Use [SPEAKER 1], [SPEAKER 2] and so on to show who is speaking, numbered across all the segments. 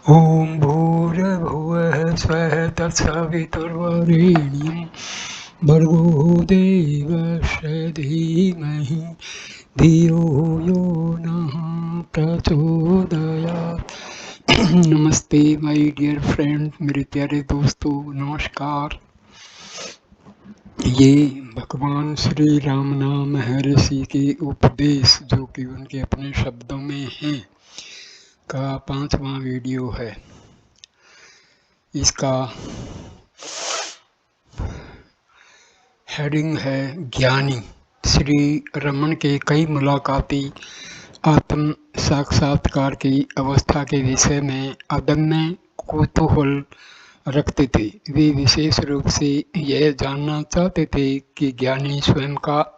[SPEAKER 1] ॐ भूर्भुवः स्वः तत्सवितुर्वरेण्यं भर्गो देवस्य धीमहि धियो यो नः प्रचोदयात्। नमस्ते माय डियर फ्रेंड, मेरे प्यारे दोस्तों, नमस्कार। ये भगवान श्री राम नाम महर्षि के उपदेश, जो कि उनके अपने शब्दों में हैं, का 5वां वीडियो है। इसका हेडिंग है ज्ञानी। श्री रमन के कई मुलाकाती आत्म साक्षात्कार की अवस्था के विषय में अदम्य कौतूहल रखते थे। वे विशेष रूप से यह जानना चाहते थे कि ज्ञानी स्वयं का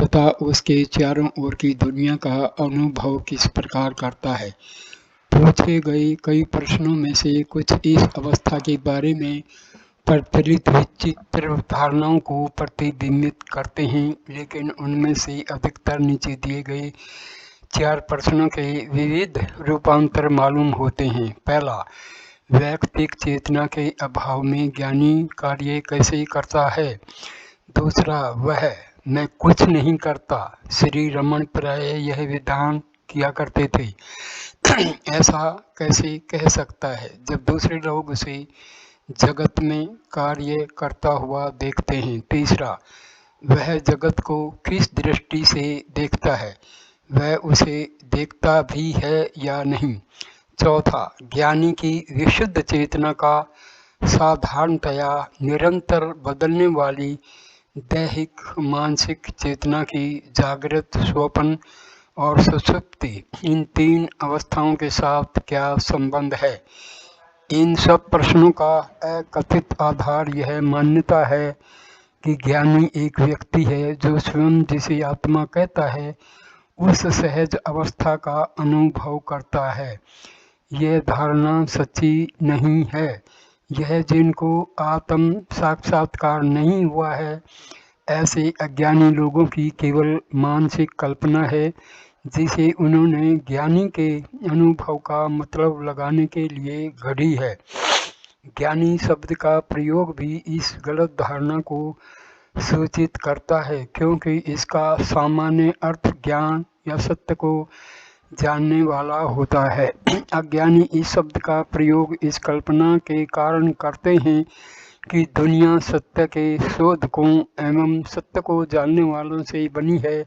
[SPEAKER 1] तथा उसके चारों ओर की दुनिया का अनुभव किस प्रकार करता है। पूछे गए कई प्रश्नों में से कुछ इस अवस्था के बारे में प्रचलित विचित्र धारणाओं को प्रतिबिंबित करते हैं, लेकिन उनमें से अधिकतर नीचे दिए गए 4 प्रश्नों के विविध रूपांतर मालूम होते हैं। पहला, वैयक्तिक चेतना के अभाव में ज्ञानी कार्य कैसे करता है। दूसरा, वह मैं कुछ नहीं करता। श्री रमन प्रायः यह विधान किया करते थे। ऐसा कैसे कह सकता है जब दूसरे लोग उसे जगत में कार्य करता हुआ देखते हैं। तीसरा, वह जगत को किस दृष्टि से देखता है, वह उसे देखता भी है या नहीं। चौथा, ज्ञानी की विशुद्ध चेतना का साधारणतया निरंतर बदलने वाली दैहिक मानसिक चेतना की जागृत, स्वप्न और सुषुप्ति, इन 3 अवस्थाओं के साथ क्या संबंध है। इन सब प्रश्नों का अकथित आधार यह मान्यता है कि ज्ञानी एक व्यक्ति है जो स्वयं जिसे आत्मा कहता है उस सहज अवस्था का अनुभव करता है। यह धारणा सच्ची नहीं है। यह जिनको आत्म साक्षात्कार नहीं हुआ है, ऐसे अज्ञानी लोगों की केवल मानसिक कल्पना है, जिसे उन्होंने ज्ञानी के अनुभव का मतलब लगाने के लिए गढ़ी है। ज्ञानी शब्द का प्रयोग भी इस गलत धारणा को सूचित करता है, क्योंकि इसका सामान्य अर्थ ज्ञान या सत्य को जानने वाला होता है। अज्ञानी इस शब्द का प्रयोग इस कल्पना के कारण करते हैं कि दुनिया सत्य के शोधकों एवं सत्य को जानने वालों से बनी है,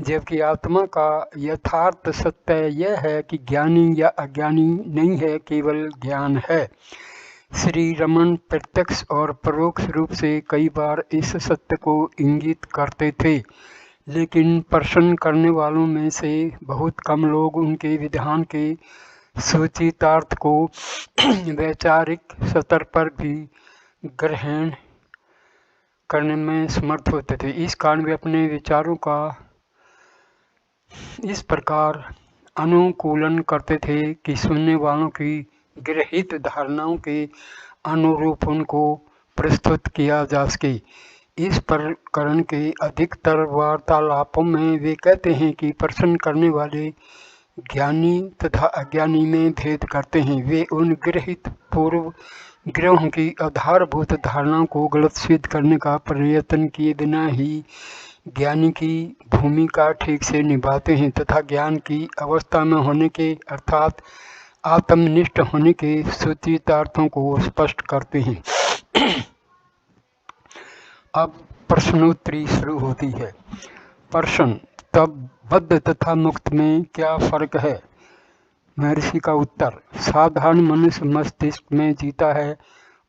[SPEAKER 1] जबकि आत्मा का यथार्थ सत्य यह है कि ज्ञानी या अज्ञानी नहीं है, केवल ज्ञान है। श्री रमन प्रत्यक्ष और परोक्ष रूप से कई बार इस सत्य को इंगित करते थे, लेकिन प्रश्न करने वालों में से बहुत कम लोग उनके विधान के सूचितार्थ को वैचारिक स्तर पर भी ग्रहण करने में समर्थ होते थे। इस कारण वे अपने विचारों का इस प्रकार अनुकूलन करते थे कि सुनने वालों की गृहीत धारणाओं के अनुरूप उनको प्रस्तुत किया जा सके। इस प्रकरण के अधिकतर वार्तालापों में वे कहते हैं कि प्रश्न करने वाले ज्ञानी तथा अज्ञानी में भेद करते हैं। वे उन गृहीत पूर्व ग्रहों की आधारभूत धारणाओं को गलत सिद्ध करने का प्रयत्न किए बिना ही ज्ञानी की भूमिका ठीक से निभाते हैं तथा ज्ञान की अवस्था में होने के अर्थात आत्मनिष्ठ होने के सूचितार्थों को स्पष्ट करते हैं। अब प्रश्नोत्तरी शुरू होती है। प्रश्न, तब बद्ध तथा मुक्त में क्या फर्क है। महर्षि का उत्तर, साधारण मनुष्य मस्तिष्क में जीता है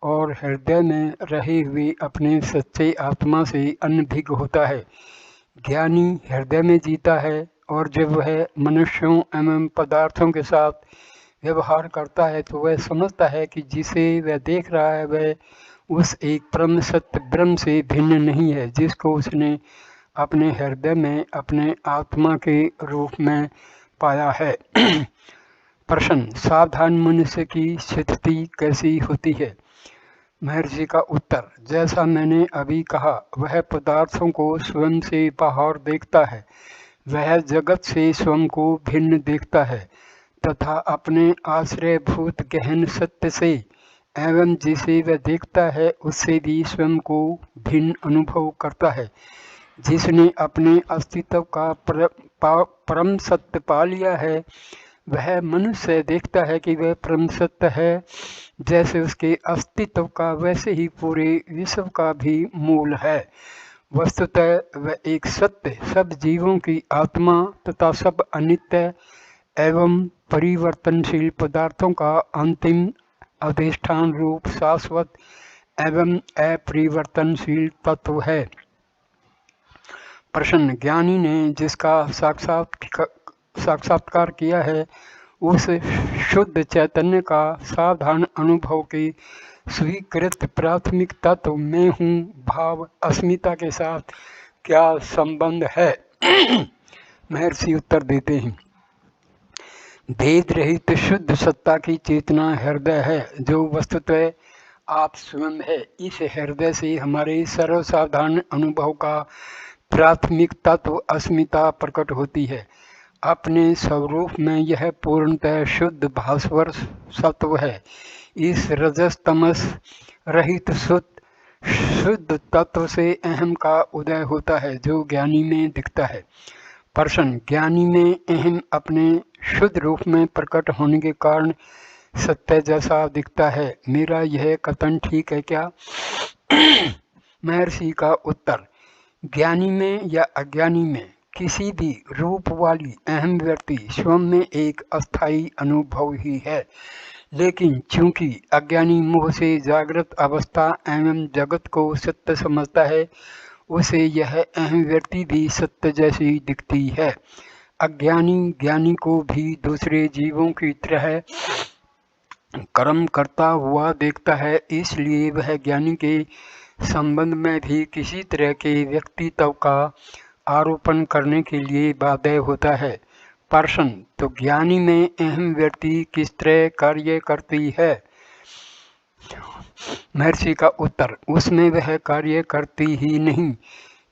[SPEAKER 1] और हृदय में रहे हुए अपने सच्चे आत्मा से अनभिज्ञ होता है। ज्ञानी हृदय में जीता है और जब वह मनुष्यों एवं पदार्थों के साथ व्यवहार करता है तो वह समझता है कि जिसे वह देख रहा है वह उस एक परम सत्य ब्रह्म से भिन्न नहीं है, जिसको उसने अपने हृदय में अपने आत्मा के रूप में पाया है। प्रश्न, साधारण मनुष्य की स्थिति कैसी होती है। महर्षि का उत्तर, जैसा मैंने अभी कहा, वह पदार्थों को स्वयं से बाहर देखता है, वह जगत से स्वयं को भिन्न देखता है तथा अपने आश्रयभूत गहन सत्य से एवं जिसे वह देखता है उससे भी स्वयं को भिन्न अनुभव करता है। जिसने अपने अस्तित्व का परम सत्य पा लिया है वह मनुष्य देखता है कि वह परम सत्य है। जैसे उसके अस्तित्व का वैसे ही पूरे विश्व का भी मूल है। वस्तुतः वह एक सत्य सब जीवों की आत्मा तथा सब अनित्य एवं परिवर्तनशील पदार्थों का अंतिम अधिष्ठान रूप शाश्वत एवं अपरिवर्तनशील तत्व है। प्रसन्न ज्ञानी ने जिसका साक्षात्कार किया है उस शुद्ध चैतन्य का साधारण अनुभव के स्वीकृत प्राथमिक तत्व में हूँ भाव अस्मिता के साथ क्या संबंध है? महर्षि उत्तर देते हैं, भेद रहित शुद्ध सत्ता की चेतना हृदय है जो वस्तुतः आप स्वयं है। इस हृदय से हमारे सर्वसाधारण अनुभव का प्राथमिक तत्व अस्मिता प्रकट होती है। अपने स्वरूप में यह पूर्णतः शुद्ध भास्वर सत्व है। इस रजस तमस रहित शुद्ध तत्व से अहम का उदय होता है जो ज्ञानी में दिखता है। प्रसन्न ज्ञानी में अहम अपने शुद्ध रूप में प्रकट होने के कारण सत्य जैसा दिखता है। मेरा यह कथन ठीक है क्या? महर्षि का उत्तर, ज्ञानी में या अज्ञानी में किसी भी रूप वाली अहम व्यक्ति स्वयं में एक अस्थायी अनुभव ही है। लेकिन चूंकि अज्ञानी मोह से जागृत अवस्था एवं जगत को सत्य समझता है उसे यह अहम व्यक्ति भी सत्य जैसी दिखती है। अज्ञानी ज्ञानी को भी दूसरे जीवों की तरह कर्म करता हुआ देखता है, इसलिए वह ज्ञानी के संबंध में भी किसी तरह के व्यक्तित्व का आरोपण करने के लिए बाध्य होता है। प्रश्न, तो ज्ञानी में अहम व्यक्ति किस तरह कार्य करती है? महर्षि का उत्तर, उसमें वह कार्य करती ही नहीं।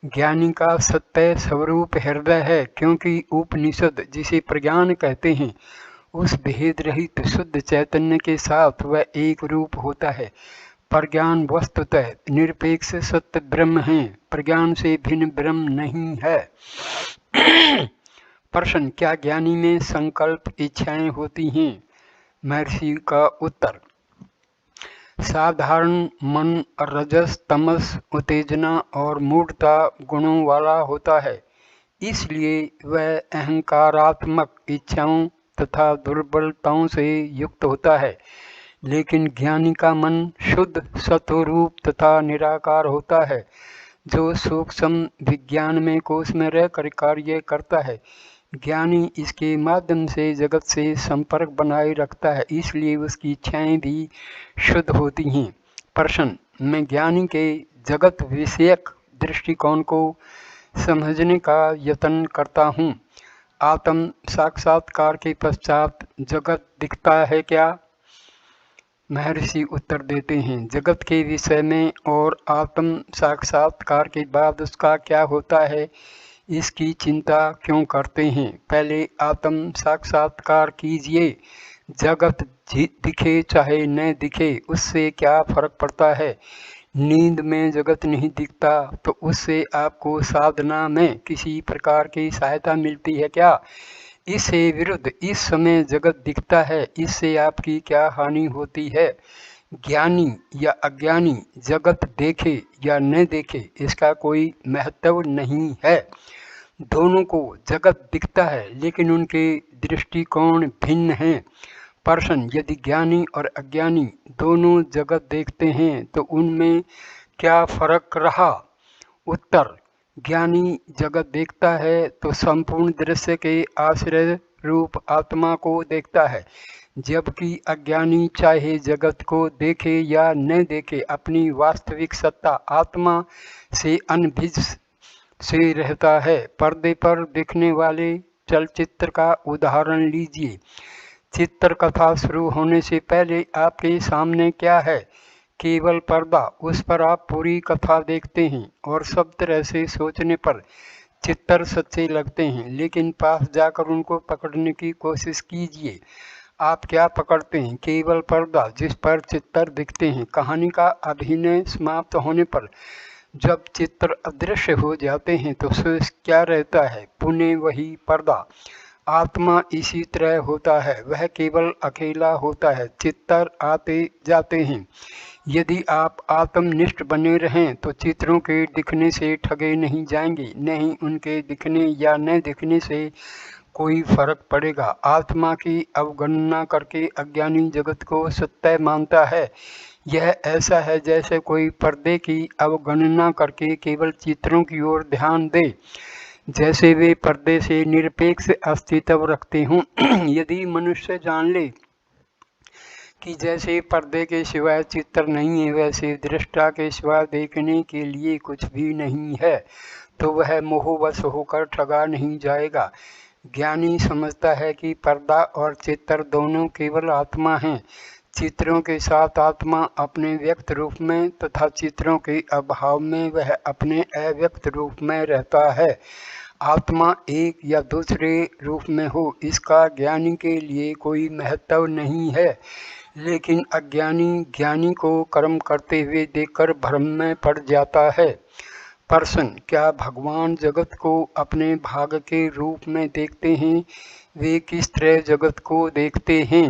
[SPEAKER 1] ज्ञानी का सत्य स्वरूप हृदय है, क्योंकि उपनिषद जिसे प्रज्ञान कहते हैं उस भेद रहित शुद्ध चैतन्य के साथ वह एक रूप होता है। प्रज्ञान वस्तुतः निरपेक्ष सत्य ब्रह्म है, प्रज्ञान से भिन्न ब्रह्म नहीं है। प्रश्न, क्या ज्ञानी में संकल्प इच्छाएं होती हैं? महर्षि का उत्तर, साधारण मन रजस तमस उत्तेजना और मूढ़ता गुणों वाला होता है, इसलिए वह अहंकारात्मक इच्छाओं तथा दुर्बलताओं से युक्त होता है। लेकिन ज्ञानी का मन शुद्ध सत्वरूप तथा निराकार होता है जो सूक्ष्म विज्ञान में कोश में रहकर कार्य करता है। ज्ञानी इसके माध्यम से जगत से संपर्क बनाए रखता है, इसलिए उसकी इच्छाएं भी शुद्ध होती हैं। प्रश्न, मैं ज्ञानी के जगत विषयक दृष्टिकोण को समझने का यत्न करता हूँ। आत्म साक्षात्कार के पश्चात जगत दिखता है क्या? महर्षि उत्तर देते हैं, जगत के विषय में और आत्म साक्षात्कार के बाद उसका क्या होता है इसकी चिंता क्यों करते हैं? पहले आत्म साक्षात्कार कीजिए। जगत दिखे चाहे न दिखे उससे क्या फर्क पड़ता है? नींद में जगत नहीं दिखता तो उससे आपको साधना में किसी प्रकार की सहायता मिलती है क्या? इससे विरुद्ध इस समय जगत दिखता है, इससे आपकी क्या हानि होती है? ज्ञानी या अज्ञानी जगत देखे या न देखे इसका कोई महत्व नहीं है। दोनों को जगत दिखता है लेकिन उनके दृष्टिकोण भिन्न हैं। प्रश्न, यदि ज्ञानी और अज्ञानी दोनों जगत देखते हैं तो उनमें क्या फर्क रहा? उत्तर, ज्ञानी जगत देखता है तो संपूर्ण दृश्य के आश्रय रूप आत्मा को देखता है, जबकि अज्ञानी चाहे जगत को देखे या न देखे अपनी वास्तविक सत्ता आत्मा से अनभिज्ञ से रहता है। पर्दे पर दिखने वाले चलचित्र का उदाहरण लीजिए। चित्रकथा शुरू होने से पहले आपके सामने क्या है? केवल पर्दा, उस पर आप पूरी कथा देखते हैं और सब तरह से सोचने पर चित्तर सच्चे लगते हैं, लेकिन पास जाकर उनको पकड़ने की कोशिश कीजिए। आप क्या पकड़ते हैं? केवल पर्दा जिस पर चित्तर दिखते हैं। कहानी का अभिनय समाप्त होने पर जब चित्र अदृश्य हो जाते हैं तो शेष क्या रहता है? पुनः वही पर्दा। आत्मा इसी तरह होता है, वह केवल अकेला होता है। चित्तर आते जाते हैं। यदि आप आत्मनिष्ठ बने रहें तो चित्रों के दिखने से ठगे नहीं जाएंगे, नहीं उनके दिखने या न दिखने से कोई फर्क पड़ेगा। आत्मा की अवगणना करके अज्ञानी जगत को सत्य मानता है। यह ऐसा है जैसे कोई पर्दे की अवगणना करके केवल चित्रों की ओर ध्यान दे, जैसे वे पर्दे से निरपेक्ष अस्तित्व रखते हों। यदि मनुष्य जान ले कि जैसे पर्दे के सिवाय चित्र नहीं है, वैसे दृष्टा के सिवाय देखने के लिए कुछ भी नहीं है, तो वह मोहवश होकर ठगा नहीं जाएगा। ज्ञानी समझता है कि पर्दा और चित्र दोनों केवल आत्मा हैं। चित्रों के साथ आत्मा अपने व्यक्त रूप में तथा चित्रों के अभाव में वह अपने अव्यक्त रूप में रहता है। आत्मा एक या दूसरे रूप में हो, इसका ज्ञानी के लिए कोई महत्व नहीं है, लेकिन अज्ञानी ज्ञानी को कर्म करते हुए देखकर भ्रम में पड़ जाता है। प्रश्न: क्या भगवान जगत को अपने भाग के रूप में देखते हैं? वे किस तरह जगत को देखते हैं?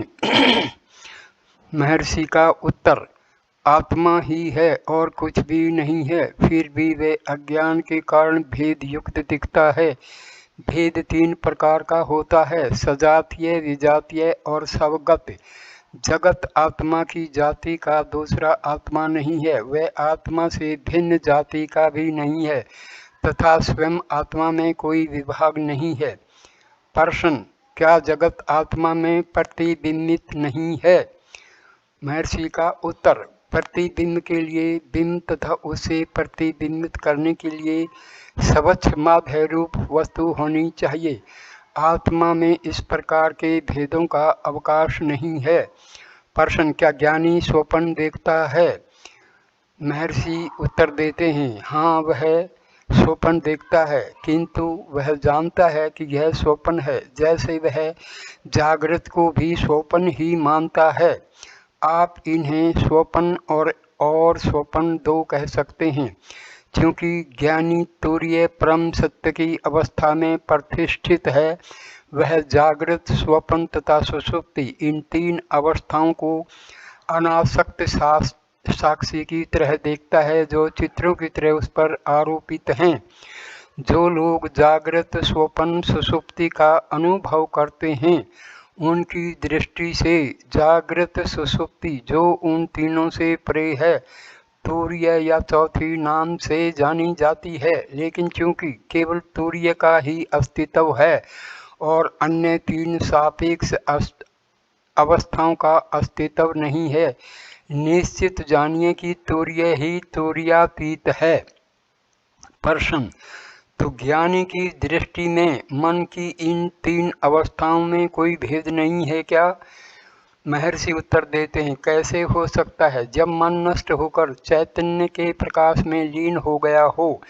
[SPEAKER 1] महर्षि का उत्तर: आत्मा ही है और कुछ भी नहीं है, फिर भी वे अज्ञान के कारण भेद युक्त दिखता है। भेद 3 प्रकार का होता है: सजातीय, विजातीय और स्वगत। जगत आत्मा की जाति का दूसरा आत्मा नहीं है, वह आत्मा से भिन्न जाति का भी नहीं है तथा स्वयं आत्मा में कोई विभाग नहीं है। प्रश्न: क्या जगत आत्मा में प्रतिबिंबित नहीं है? महर्षि का उत्तर: प्रतिबिंब के लिए बिंब तथा उसे प्रतिबिंबित करने के लिए स्वच्छ माध्य रूप वस्तु होनी चाहिए। आत्मा में इस प्रकार के भेदों का अवकाश नहीं है। प्रश्न: क्या ज्ञानी स्वप्न देखता है? महर्षि उत्तर देते हैं: हाँ, वह स्वप्न देखता है, किंतु वह जानता है कि यह स्वप्न है, जैसे वह जागृत को भी स्वप्न ही मानता है। आप इन्हें स्वप्न और स्वप्न 2 कह सकते हैं, क्योंकि ज्ञानी तुरीय परम सत्य की अवस्था में प्रतिष्ठित है। वह जागृत, स्वप्न तथा सुषुप्ति, इन 3 अवस्थाओं को अनासक्त साक्षी की तरह देखता है, जो चित्रों की तरह उस पर आरोपित हैं। जो लोग जागृत, स्वप्न, सुषुप्ति का अनुभव करते हैं, उनकी दृष्टि से जागृत सुषुप्ति, जो उन तीनों से परे है, तुरीय या चौथी नाम से जानी जाती है। लेकिन चूंकि केवल तुरीय का ही अस्तित्व है और अन्य 3 सापेक्ष अवस्थाओं का अस्तित्व नहीं है, निश्चित जानिए कि तुरीय ही तुरीयातीत है। प्रश्न: तो ज्ञानी की दृष्टि में मन की इन 3 अवस्थाओं में कोई भेद नहीं है क्या? महर्षि उत्तर देते हैं: कैसे हो सकता है, जब मन नष्ट होकर चैतन्य के प्रकाश में लीन हो गया हो।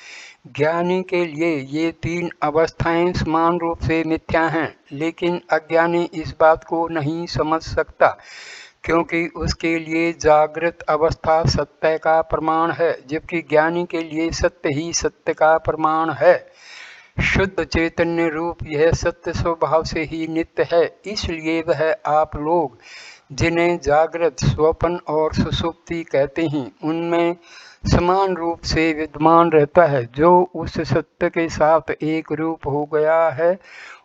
[SPEAKER 1] ज्ञानी के लिए ये 3 अवस्थाएं समान रूप से मिथ्या हैं, लेकिन अज्ञानी इस बात को नहीं समझ सकता, क्योंकि उसके लिए जागृत अवस्था सत्य का प्रमाण है, जबकि ज्ञानी के लिए सत्य ही सत्य का प्रमाण है। शुद्ध चैतन्य रूप यह सत्य स्वभाव से ही नित्य है, इसलिए वह आप लोग जिन्हें जागृत, स्वप्न और सुषुप्ति कहते हैं, उनमें समान रूप से विद्यमान रहता है। जो उस सत्य के साथ एक रूप हो गया है,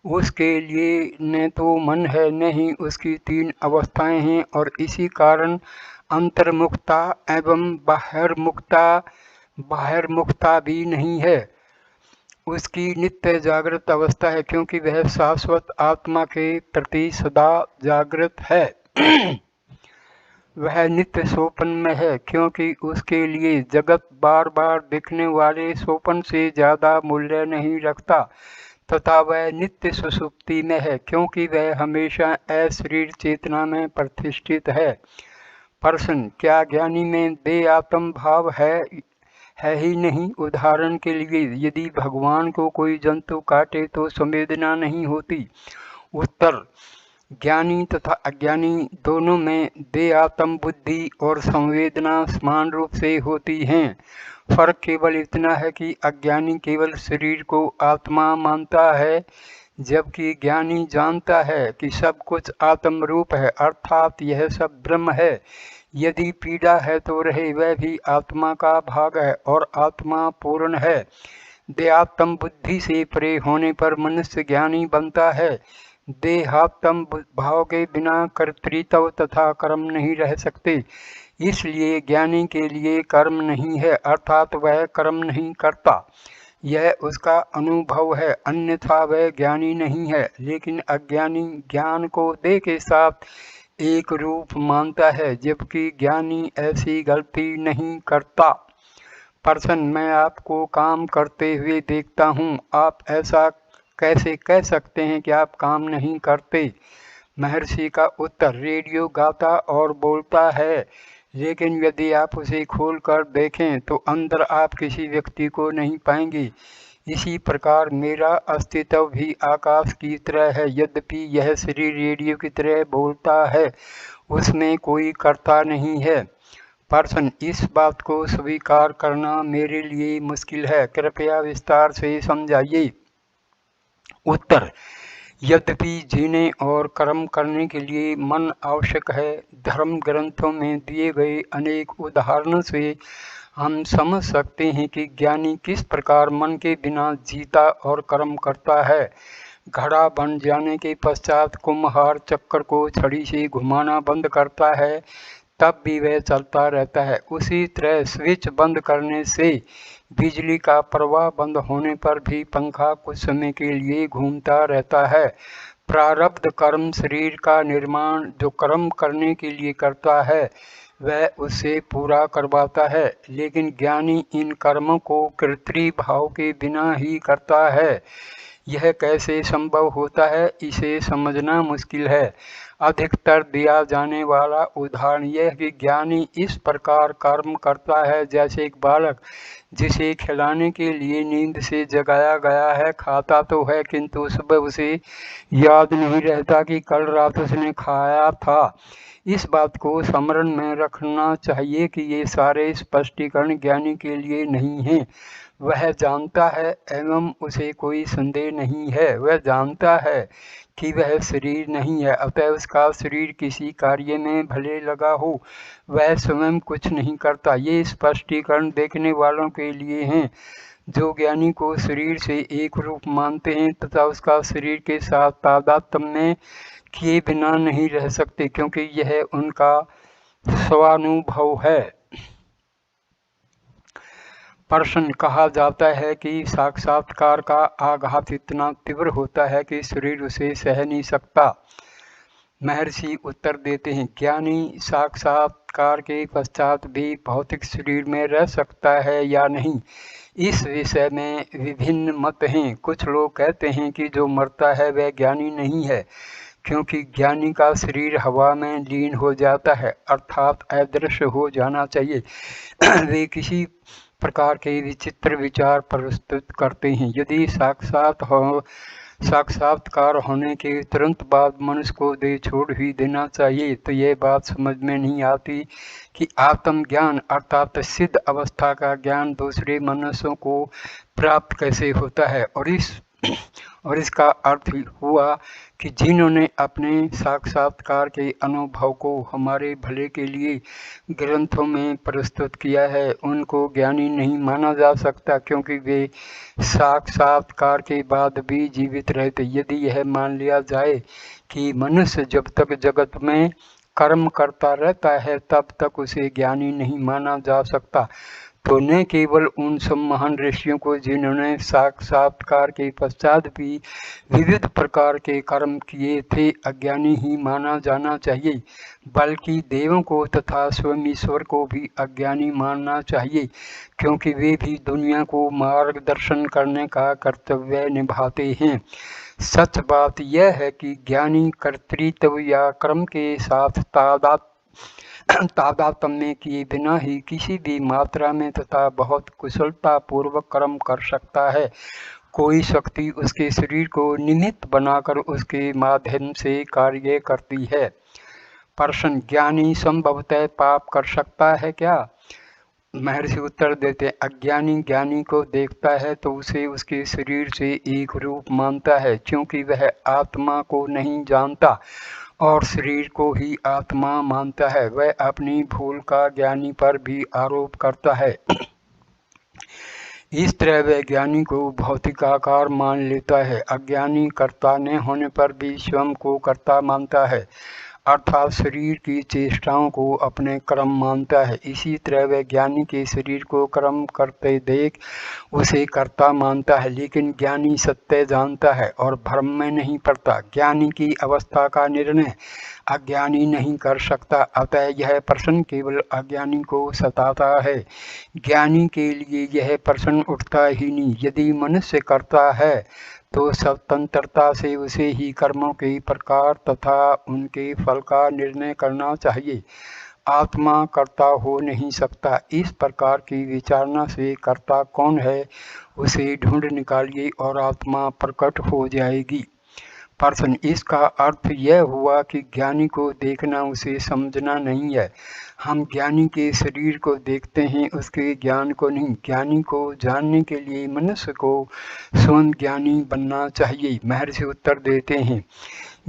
[SPEAKER 1] उसके लिए न तो मन है न ही उसकी 3 अवस्थाएं हैं, और इसी कारण अंतर्मुखता एवं बाह्यमुखता भी नहीं है। उसकी नित्य जागृत अवस्था है, क्योंकि वह शाश्वत आत्मा के प्रति सदा जागृत है। वह नित्य स्वप्न में है, क्योंकि उसके लिए जगत बार बार दिखने वाले स्वप्न से ज़्यादा मूल्य नहीं रखता, तथा वह नित्य सुषुप्ति में है, क्योंकि वह हमेशा अशरीर चेतना में प्रतिष्ठित है। प्रश्न: क्या ज्ञानी में देहात्म भाव है है ही नहीं। उदाहरण के लिए यदि भगवान को कोई जंतु काटे तो संवेदना नहीं होती। उत्तर, ज्ञानी तथा अज्ञानी दोनों में देहात्म बुद्धि और संवेदना समान रूप से होती हैं। फर्क केवल इतना है कि अज्ञानी केवल शरीर को आत्मा मानता है, जबकि ज्ञानी जानता है कि सब कुछ आत्म रूप है, अर्थात यह सब ब्रह्म है। यदि पीड़ा है तो रहे, वह भी आत्मा का भाग है और आत्मा पूर्ण है। देहात्म बुद्धि से परे होने पर मनुष्य ज्ञानी बनता है। देहात्म भाव के बिना कर्तृत्व तथा कर्म नहीं रह सकते, इसलिए ज्ञानी के लिए कर्म नहीं है, अर्थात वह कर्म नहीं करता। यह उसका अनुभव है, अन्यथा वह ज्ञानी नहीं है। लेकिन अज्ञानी ज्ञान को देह के साथ एक रूप मानता है, जबकि ज्ञानी ऐसी गलती नहीं करता। पर्सन, मैं आपको काम करते हुए देखता हूँ, आप ऐसा कैसे कह सकते हैं कि आप काम नहीं करते? महर्षि का उत्तर, रेडियो गाता और बोलता है, लेकिन यदि आप उसे खोलकर देखें तो अंदर आप किसी व्यक्ति को नहीं पाएंगे। इसी प्रकार मेरा अस्तित्व भी आकाश की तरह है, यद्यपि यह शरीर रेडियो की तरह बोलता है, उसमें कोई कर्ता नहीं है। पर्सन, इस बात को स्वीकार करना मेरे लिए मुश्किल है, कृपया विस्तार से समझाइए। उत्तर, यद्यपि जीने और कर्म करने के लिए मन आवश्यक है, धर्म ग्रंथों में दिए गए अनेक उदाहरणों से हम समझ सकते हैं कि ज्ञानी किस प्रकार मन के बिना जीता और कर्म करता है। घड़ा बन जाने के पश्चात कुम्हार चक्कर को छड़ी से घुमाना बंद करता है, तब भी वह चलता रहता है। उसी तरह स्विच बंद करने से बिजली का प्रवाह बंद होने पर भी पंखा कुछ समय के लिए घूमता रहता है। प्रारब्ध कर्म शरीर का निर्माण जो कर्म करने के लिए करता है, वह उससे पूरा करवाता है, लेकिन ज्ञानी इन कर्मों को कर्तृ भाव के बिना ही करता है। यह कैसे संभव होता है, इसे समझना मुश्किल है। अधिकतर दिया जाने वाला उदाहरण यह कि ज्ञानी इस प्रकार कर्म करता है जैसे एक बालक जिसे खिलाने के लिए नींद से जगाया गया है, खाता तो है किंतु सुबह उसे याद नहीं रहता कि कल रात उसने खाया था। इस बात को स्मरण में रखना चाहिए कि ये सारे स्पष्टीकरण ज्ञानी के लिए नहीं हैं। वह जानता है एवं उसे कोई संदेह नहीं है, वह जानता है कि वह शरीर नहीं है, अतः उसका शरीर किसी कार्य में भले लगा हो, वह स्वयं कुछ नहीं करता। ये स्पष्टीकरण देखने वालों के लिए हैं जो ज्ञानी को शरीर से एक रूप मानते हैं तथा उसका शरीर के साथ तादात्म्य किए बिना नहीं रह सकते, क्योंकि यह उनका स्वानुभव है। प्रश्न, कहा जाता है कि साक्षात्कार का आघात इतना तीव्र होता है कि शरीर उसे सह नहीं सकता। महर्षि उत्तर देते हैं, ज्ञानी साक्षात्कार के पश्चात भी भौतिक शरीर में रह सकता है या नहीं, इस विषय में विभिन्न मत हैं। कुछ लोग कहते हैं कि जो मरता है वह ज्ञानी नहीं है, क्योंकि ज्ञानी का शरीर हवा में लीन हो जाता है, अर्थात अदृश्य हो जाना चाहिए। वे किसी प्रकार के विचित्र विचार प्रस्तुत करते हैं। यदि साक्षात्कार होने के तुरंत बाद मनुष्य को देह छोड़ ही देना चाहिए, तो यह बात समझ में नहीं आती कि आत्मज्ञान अर्थात सिद्ध अवस्था का ज्ञान दूसरे मनुष्यों को प्राप्त कैसे होता है। और इसका अर्थ हुआ कि जिन्होंने अपने साक्षात्कार के अनुभव को हमारे भले के लिए ग्रंथों में प्रस्तुत किया है, उनको ज्ञानी नहीं माना जा सकता, क्योंकि वे साक्षात्कार के बाद भी जीवित रहते। यदि यह मान लिया जाए कि मनुष्य जब तक जगत में कर्म करता रहता है तब तक उसे ज्ञानी नहीं माना जा सकता, तो न केवल उन सब महान ऋषियों को जिन्होंने साक्षात्कार के पश्चात भी विविध प्रकार के कर्म किए थे अज्ञानी ही माना जाना चाहिए, बल्कि देवों को तथा स्वयं ईश्वर को भी अज्ञानी मानना चाहिए, क्योंकि वे भी दुनिया को मार्गदर्शन करने का कर्तव्य निभाते हैं। सच बात यह है कि ज्ञानी कर्तृत्व या कर्म के साथ तादात्म्य किए बिना ही किसी भी मात्रा में तथा बहुत कुशलता पूर्वक कर्म कर सकता है। कोई शक्ति उसके शरीर को निमित्त बनाकर उसके माध्यम से कार्य करती है। प्रश्न, ज्ञानी संभवतः पाप कर सकता है क्या? महर्षि उत्तर देते, अज्ञानी ज्ञानी को देखता है तो उसे उसके शरीर से एक रूप मानता है, क्योंकि वह आत्मा को नहीं जानता और शरीर को ही आत्मा मानता है। वह अपनी भूल का ज्ञानी पर भी आरोप करता है। इस तरह वह ज्ञानी को भौतिक आकार मान लेता है। अज्ञानी कर्ता न होने पर भी स्वयं को कर्ता मानता है, अर्थात शरीर की चेष्टाओं को अपने कर्म मानता है। इसी तरह वह ज्ञानी के शरीर को कर्म करते देख उसे कर्ता मानता है, लेकिन ज्ञानी सत्य जानता है और भ्रम में नहीं पड़ता। ज्ञानी की अवस्था का निर्णय अज्ञानी नहीं कर सकता, अतः यह प्रश्न केवल अज्ञानी को सताता है। ज्ञानी के लिए यह प्रश्न उठता ही नहीं। यदि मनुष्य करता है तो स्वतंत्रता से उसे ही कर्मों के प्रकार तथा उनके फल का निर्णय करना चाहिए। आत्मा कर्ता हो नहीं सकता। इस प्रकार की विचारना से कर्ता कौन है उसे ढूंढ निकालिए और आत्मा प्रकट हो जाएगी। प्रश्न, इसका अर्थ यह हुआ कि ज्ञानी को देखना उसे समझना नहीं है। हम ज्ञानी के शरीर को देखते हैं, उसके ज्ञान को नहीं। ज्ञानी को जानने के लिए मनुष्य को स्वयं ज्ञानी बनना चाहिए। महर्षि उत्तर देते हैं,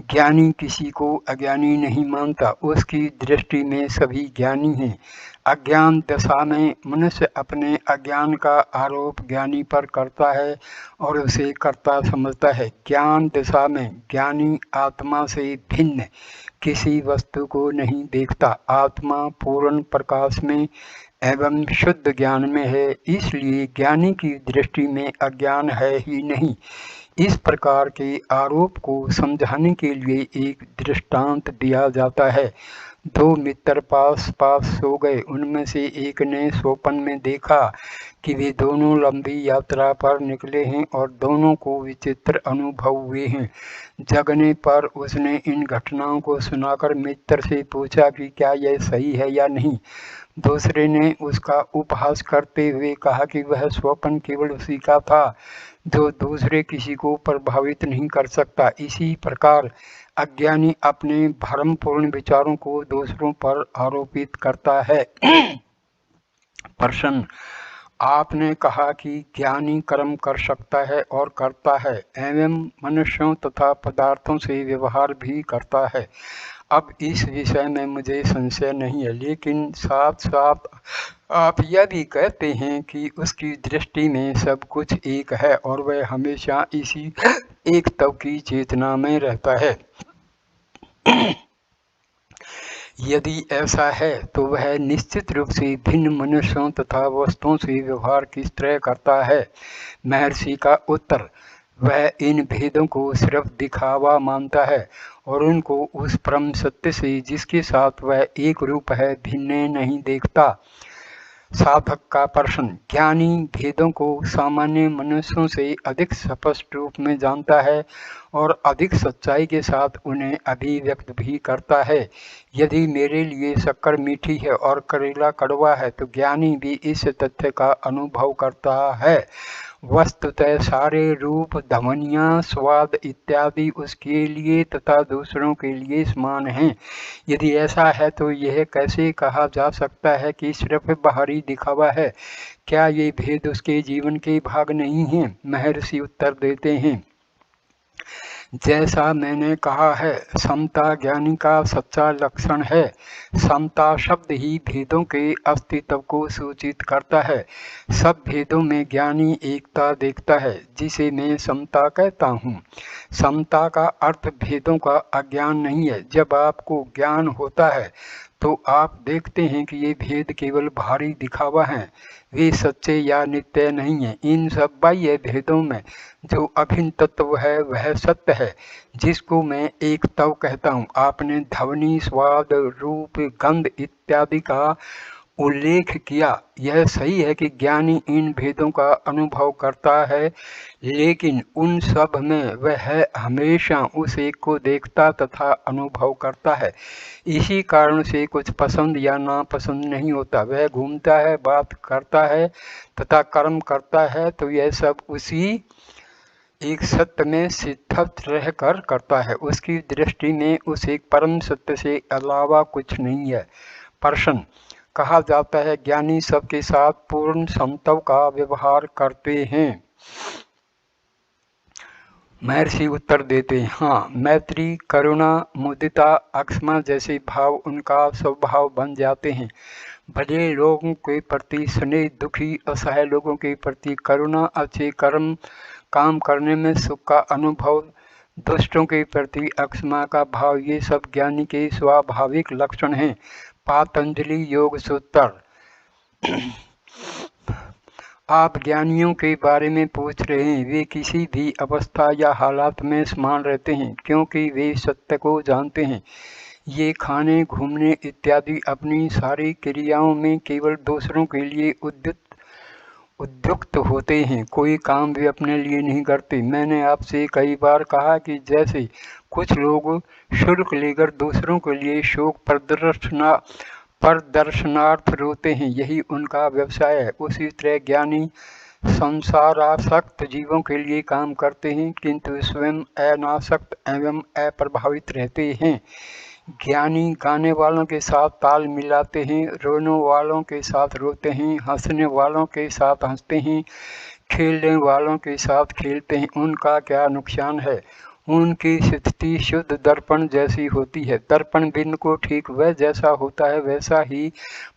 [SPEAKER 1] ज्ञानी किसी को अज्ञानी नहीं मानता, उसकी दृष्टि में सभी ज्ञानी हैं। अज्ञान दशा में मनुष्य अपने अज्ञान का आरोप ज्ञानी पर करता है और उसे कर्ता समझता है। ज्ञान दशा में ज्ञानी आत्मा से भिन्न किसी वस्तु को नहीं देखता। आत्मा पूर्ण प्रकाश में एवं शुद्ध ज्ञान में है, इसलिए ज्ञानी की दृष्टि में अज्ञान है ही नहीं। इस प्रकार के आरोप को समझाने के लिए एक दृष्टांत दिया जाता है। दो मित्र पास पास सो गए। उनमें से एक ने स्वप्न में देखा कि वे दोनों लंबी यात्रा पर निकले हैं और दोनों को विचित्र अनुभव हुए हैं। जगने पर उसने इन घटनाओं को सुनाकर मित्र से पूछा कि क्या यह सही है या नहीं। दूसरे ने उसका उपहास करते हुए कहा कि वह स्वप्न केवल उसी का था जो दूसरे किसी को प्रभावित नहीं कर सकता। इसी प्रकार अज्ञानी अपने भ्रमपूर्ण विचारों को दूसरों पर आरोपित करता है। प्रश्न, आपने कहा कि ज्ञानी कर्म कर सकता है और करता है एवं मनुष्यों तथा पदार्थों से व्यवहार भी करता है। अब इस विषय में मुझे संशय नहीं है, लेकिन साथ साथ आप यह भी कहते हैं कि उसकी दृष्टि में सब कुछ एक है और वह हमेशा इसी एक तत्व की चेतना में रहता है। यदि ऐसा है तो वह निश्चित रूप से भिन्न मनुष्यों तथा वस्तुओं से व्यवहार किस तरह करता है? महर्षि का उत्तर, वह इन भेदों को सिर्फ दिखावा मानता है और उनको उस परम सत्य से जिसके साथ वह एक रूप है भिन्न नहीं देखता। साधक का प्रश्न, ज्ञानी भेदों को सामान्य मनुष्यों से अधिक स्पष्ट रूप में जानता है और अधिक सच्चाई के साथ उन्हें अभिव्यक्त भी करता है। यदि मेरे लिए शक्कर मीठी है और करेला कड़वा है तो ज्ञानी भी इस तथ्य का अनुभव करता है। वस्तुतः सारे रूप, ध्वनियाँ, स्वाद इत्यादि उसके लिए तथा दूसरों के लिए समान हैं। यदि ऐसा है तो यह कैसे कहा जा सकता है कि सिर्फ बाहरी दिखावा है? क्या ये भेद उसके जीवन के भाग नहीं हैं? महर्षि उत्तर देते हैं, जैसा मैंने कहा है, समता ज्ञानी का सच्चा लक्षण है। समता शब्द ही भेदों के अस्तित्व को सूचित करता है। सब भेदों में ज्ञानी एकता देखता है, जिसे मैं समता कहता हूँ। समता का अर्थ भेदों का अज्ञान नहीं है। जब आपको ज्ञान होता है तो आप देखते हैं कि ये भेद केवल भारी दिखावा हैं, वे सच्चे या नित्य नहीं हैं। इन सब बाह्य भेदों में जो अभिन्न तत्व है वह सत्य है, जिसको मैं एक तत्व कहता हूँ। आपने ध्वनि, स्वाद, रूप, गंध इत्यादि का उल्लेख किया। यह सही है कि ज्ञानी इन भेदों का अनुभव करता है, लेकिन उन सब में वह हमेशा उस एक को देखता तथा अनुभव करता है। इसी कारण से कुछ पसंद या नापसंद नहीं होता। वह घूमता है, बात करता है तथा कर्म करता है, तो यह सब उसी एक सत्य में सिद्ध रहकर करता है। उसकी दृष्टि में उस एक परम सत्य से अलावा कुछ नहीं है। प्रश्न, कहा जाता है ज्ञानी सबके साथ पूर्ण समत्व का व्यवहार करते हैं। महर्षि उत्तर देते हैं, हाँ, मैत्री, करुणा, मुदिता, अक्षमा जैसे भाव उनका स्वभाव बन जाते हैं। भले लोगों के प्रति स्नेह, दुखी असहाय लोगों के प्रति करुणा, अच्छे काम करने में सुख का अनुभव, दुष्टों के प्रति अक्षमा का भाव, ये सब ज्ञानी के स्वाभाविक लक्षण हैं। पातंजलि योग सूत्र। आप ज्ञानियों के बारे में पूछ रहे हैं। वे किसी भी अवस्था या हालात में समान रहते हैं, क्योंकि वे सत्य को जानते हैं। ये खाने, घूमने इत्यादि अपनी सारी क्रियाओं में केवल दूसरों के लिए उद्युक्त होते हैं। कोई काम भी अपने लिए नहीं करते। मैंने आपसे कई बार कहा कि जैसे कुछ लोग शुल्क लेकर दूसरों के लिए शोक प्रदर्शनार्थ रोते हैं, यही उनका व्यवसाय है। उसी तरह ज्ञानी संसारासक्त जीवों के लिए काम करते हैं, किंतु स्वयं अनासक्त एवं अप्रभावित रहते हैं। ज्ञानी गाने वालों के साथ ताल मिलाते हैं, रोने वालों के साथ रोते हैं, हंसने वालों के साथ हंसते हैं, खेलने वालों के साथ खेलते हैं। उनका क्या नुकसान है? उनकी स्थिति शुद्ध दर्पण जैसी होती है। दर्पण बिंब को ठीक वह जैसा होता है वैसा ही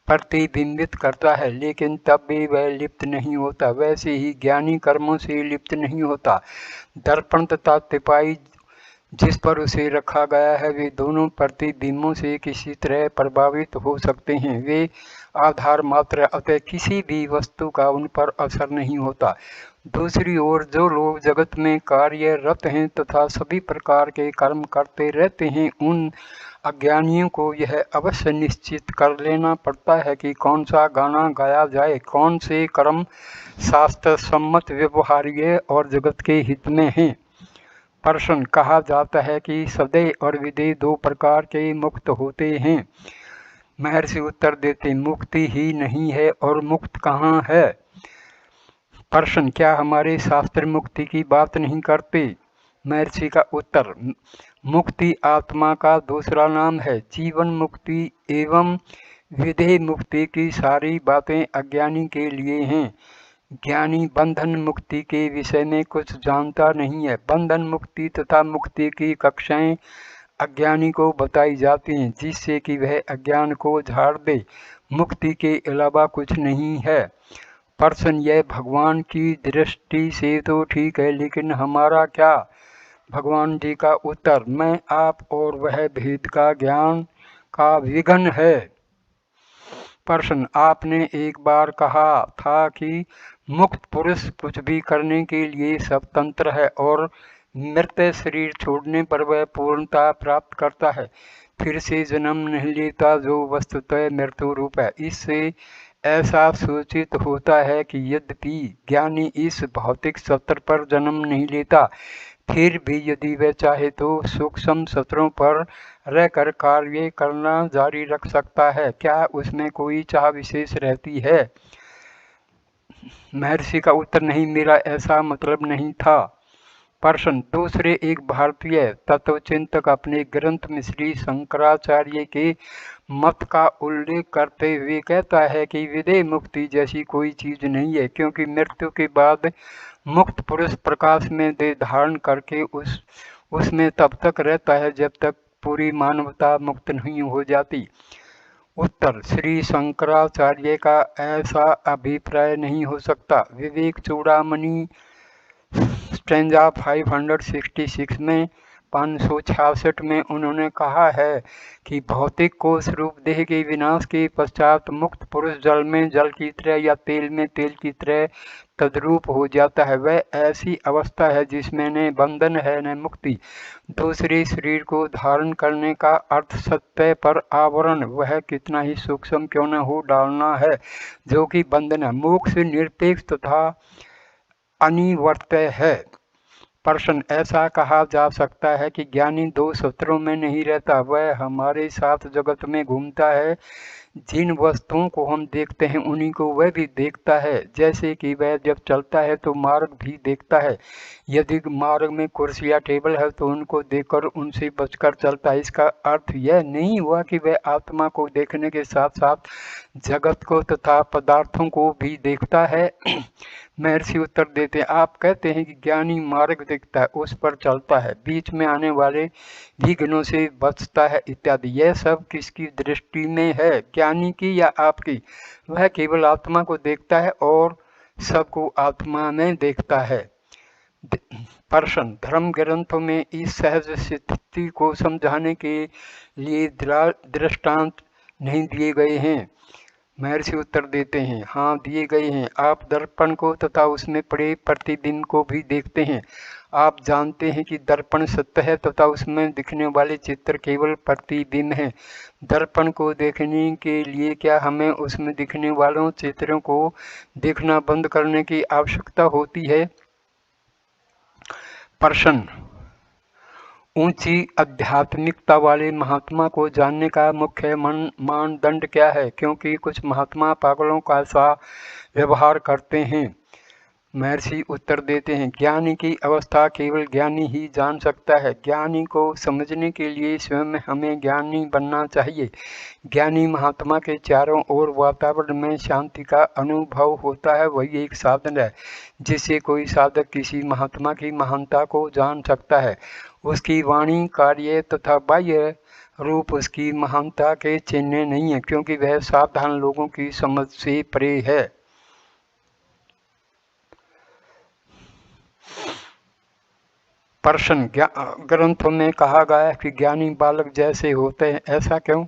[SPEAKER 1] प्रतिबिंबित करता है, लेकिन तब भी वह लिप्त नहीं होता। वैसे ही ज्ञानी कर्मों से लिप्त नहीं होता। दर्पण तथा तिपाई जिस पर उसे रखा गया है, वे दोनों प्रतिबिंबों से किसी तरह प्रभावित हो सकते हैं। वे आधार मात्र, अतः किसी भी वस्तु का उन पर असर नहीं होता। दूसरी ओर जो लोग जगत में कार्यरत हैं तथा सभी प्रकार के कर्म करते रहते हैं, उन अज्ञानियों को यह अवश्य निश्चित कर लेना पड़ता है कि कौन सा गाना गाया जाए, कौन से कर्म शास्त्र सम्मत, व्यवहार्य और जगत के हित में हैं। प्रश्न, कहा जाता है कि सदैव और विदेह दो प्रकार के मुक्त होते हैं। महर्षि उत्तर देते, मुक्ति ही नहीं है और मुक्त कहाँ है? प्रश्न, क्या हमारे शास्त्र मुक्ति की बात नहीं करते? महर्षि का उत्तर, मुक्ति आत्मा का दूसरा नाम है। जीवन मुक्ति एवं विदेह मुक्ति की सारी बातें अज्ञानी के लिए हैं। ज्ञानी बंधन मुक्ति के विषय में कुछ जानता नहीं है। बंधन मुक्ति तथा मुक्ति की कक्षाएं अज्ञानी को बताई जाती हैं, जिससे कि वह अज्ञान को झाड़ दे। मुक्ति के अलावा कुछ नहीं है। प्रश्न, यह भगवान की दृष्टि से तो ठीक है, लेकिन हमारा क्या? भगवान जी का उत्तर, मैं आप और वह भेद का ज्ञान का विघ्न है। प्रश्न, आपने एक बार कहा था कि मुक्त पुरुष कुछ भी करने के लिए स्वतंत्र है और मृत शरीर छोड़ने पर वह पूर्णता प्राप्त करता है, फिर से जन्म नहीं लेता, जो वस्तुतः मृत्यु रूप है। इससे ऐसा सूचित होता है कि यद्यपि ज्ञानी इस भौतिक सत्र पर जन्म नहीं लेता, फिर भी यदि वह चाहे तो सूक्ष्म सत्रों पर रहकर कार्य करना जारी रख सकता है। क्या उसमें कोई चाह विशेष रहती है? महर्षि का उत्तर, नहीं, मेरा ऐसा मतलब नहीं था। प्रश्न, दूसरे एक भारतीय तत्वचिंतक अपने ग्रंथ में श्री शंकराचार्य के मत का उल्लेख करते हुए कहता है कि विदेह मुक्ति जैसी कोई चीज नहीं है, क्योंकि मृत्यु के बाद मुक्त पुरुष प्रकाश में देह धारण करके उसमें तब तक रहता है जब तक पूरी मानवता मुक्त नहीं हो जाती। उत्तर, श्री शंकराचार्य का ऐसा अभिप्राय नहीं हो सकता। विवेक चूड़ामणि स्ट्रेंजा 566 में 566 में उन्होंने कहा है कि भौतिक कोश रूप देह के विनाश के पश्चात मुक्त पुरुष जल में जल की तरह या तेल में तेल की तरह तद्रूप हो जाता है। वह ऐसी अवस्था है जिसमें न बंधन है न मुक्ति। दूसरे शरीर को धारण करने का अर्थ सत्य पर आवरण वह कितना ही सूक्ष्म क्यों न हो डालना है, जो कि बंधन है। मोक्ष निरपेक्ष तथा अनिवर्त्य है। प्रश्न, ऐसा कहा जा सकता है कि ज्ञानी दो सूत्रों में नहीं रहता, वह हमारे साथ जगत में घूमता है। जिन वस्तुओं को हम देखते हैं उन्हीं को वह भी देखता है। जैसे कि वह जब चलता है तो मार्ग भी देखता है। यदि मार्ग में कुर्सी या टेबल है तो उनको देखकर उनसे बचकर चलता है। इसका अर्थ यह नहीं हुआ कि वह आत्मा को देखने के साथ साथ जगत को तथा पदार्थों को भी देखता है। महर्षि उत्तर देते हैं, आप कहते हैं कि ज्ञानी मार्ग देखता है, उस पर चलता है, बीच में आने वाले विघ्नों से बचता है इत्यादि। यह सब किसकी दृष्टि में है, ज्ञानी की या आपकी? वह केवल आत्मा को देखता है और सबको आत्मा में देखता है। प्रश्न, धर्म ग्रंथों में इस सहज स्थिति को समझाने के लिए दृष्टांत नहीं दिए गए हैं? महर्षि उत्तर देते हैं, हाँ दिए गए हैं। आप दर्पण को तथा उसमें पड़े प्रतिबिंब को भी देखते हैं। आप जानते हैं कि दर्पण सत्य है तथा उसमें दिखने वाले चित्र केवल प्रतिबिंब हैं। दर्पण को देखने के लिए क्या हमें उसमें दिखने वालों चित्रों को देखना बंद करने की आवश्यकता होती है? प्रश्न, ऊंची आध्यात्मिकता वाले महात्मा को जानने का मुख्य मानदंड क्या है? क्योंकि कुछ महात्मा पागलों का सा व्यवहार करते हैं। महर्षि उत्तर देते हैं, ज्ञानी की अवस्था केवल ज्ञानी ही जान सकता है। ज्ञानी को समझने के लिए स्वयं हमें ज्ञानी बनना चाहिए। ज्ञानी महात्मा के चारों ओर वातावरण में शांति का अनुभव होता है, वही एक साधन है जिससे कोई साधक किसी महात्मा की महानता को जान सकता है। उसकी वाणी, कार्य तथा बाह्य रूप उसकी महानता के चिन्ह नहीं है, क्योंकि वह साधारण लोगों की समझ से परे है। प्रश्न, ग्रंथों में कहा गया है कि ज्ञानी बालक जैसे होते हैं, ऐसा क्यों?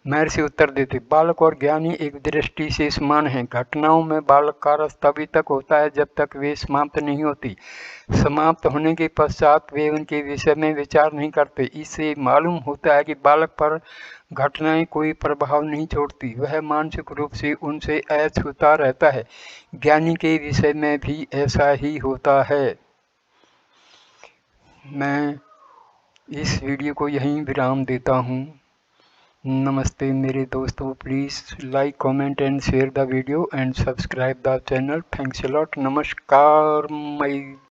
[SPEAKER 1] महर्षि उत्तर देते, बालक और ज्ञानी एक दृष्टि से समान हैं। घटनाओं में बालक का रस तभी तक होता है जब तक वे समाप्त नहीं होती। समाप्त होने के पश्चात वे उनके विषय में विचार नहीं करते। इससे मालूम होता है कि बालक पर घटनाएं कोई प्रभाव नहीं छोड़ती, वह मानसिक रूप से उनसे अछूता रहता है। ज्ञानी के विषय में भी ऐसा ही होता है। मैं इस वीडियो को यहीं विराम देता हूँ। नमस्ते मेरे दोस्तों, please like, comment and share the video and subscribe the channel. Thanks a lot. नमस्कार।